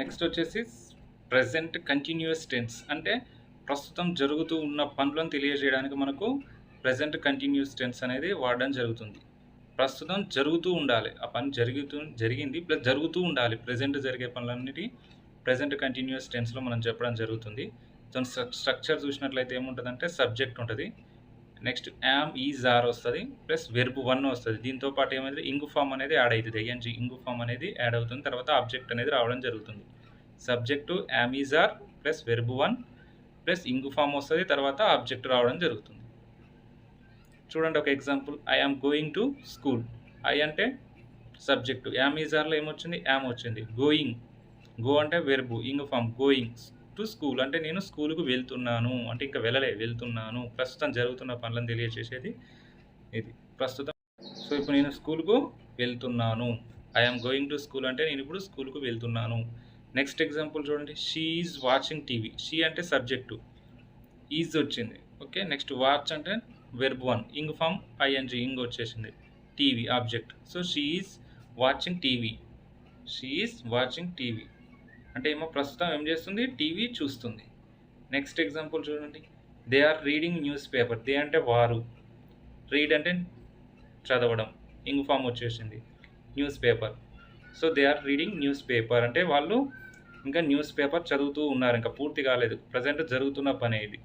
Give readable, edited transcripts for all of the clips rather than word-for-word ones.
Next వచ్చేసి present continuous tense అంటే ప్రస్తుతం జరుగుతూ ఉన్న పనులను తెలియజేయడానికి మనకు ప్రెజెంట్ కంటిన్యూస్ టెన్స్ అనేది వాడడం జరుగుతుంది. ప్రస్తుతం జరుగుతూ ఉండాలి, ఆ పని జరిగింది ప్లస్ జరుగుతూ ఉండాలి, ప్రెజెంట్ జరిగే పనులన్నిటి ప్రెజెంట్ కంటిన్యూస్ టెన్స్లో మనం చెప్పడం జరుగుతుంది. దాని స్ట్రక్చర్ చూసినట్లయితే ఏముంటుందంటే సబ్జెక్ట్ ఉంటుంది, నెక్స్ట్ యామ్ ఈజ్ ఆర్ వస్తుంది, ప్లస్ వెర్బ్ 1 వస్తుంది. దీంతో పాటు ఏమైంది ఇంగు ఫామ్ అనేది యాడ్ అవుతుంది, ఐఎన్జీ ఇంగు ఫామ్ అనేది యాడ్ అవుతుంది. తర్వాత ఆబ్జెక్ట్ అనేది రావడం జరుగుతుంది. Subject am is are plus verb 1 plus ing form వస్తుంది, తర్వాత ఆబ్జెక్ట్ రావడం జరుగుతుంది. చూడండి ఒక example, I am going to school. I అంటే సబ్జెక్టు, యామ్ ఈజ్ ఆర్లో ఏమొచ్చింది యామ్ వచ్చింది. గోయింగ్, గో అంటే verb, ing form going to school అంటే నేను స్కూల్కు వెళ్తున్నాను అంటే ఇంకా వెళ్తున్నాను, ప్రస్తుతం జరుగుతున్న పనులను తెలియజేసేది ఇది ప్రస్తుతం. సో ఇప్పుడు నేను స్కూల్కు వెళ్తున్నాను, ఐఎమ్ గోయింగ్ టు స్కూల్ అంటే నేను ఇప్పుడు స్కూల్కు వెళ్తున్నాను. నెక్స్ట్ ఎగ్జాంపుల్ చూడండి, she is watching TV. She అంటే సబ్జెక్టు, ఈజ్ వచ్చింది. ఓకే, నెక్స్ట్ వాచ్ అంటే verb 1 ing form ING ing వచ్చేసింది, TV object. So she is watching TV, she is watching TV అంటే ఏమో ప్రస్తుతం ఏం చేస్తుంది టీవీ చూస్తుంది. నెక్స్ట్ ఎగ్జాంపుల్ చూడండి, they are reading newspaper. They అంటే వారు, రీడ్ అంటే చదవడం, ఇంగ్ ఫామ్ వచ్చేసింది newspaper. So they are reading news paper అంటే వాళ్ళు ఇంకా న్యూస్ పేపర్ చదువుతూ ఉన్నారు, ఇంకా పూర్తి కాలేదు, ప్రజెంట్ జరుగుతున్న పని ఇది.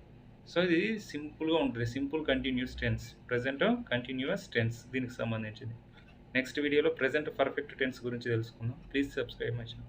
సో ఇది సింపుల్గా ఉంటుంది, simple continuous tense, present continuous tense దీనికి సంబంధించింది. నెక్స్ట్ వీడియోలో ప్రజెంట్ పర్ఫెక్ట్ టెన్స్ గురించి తెలుసుకుందాం. Please subscribe my channel.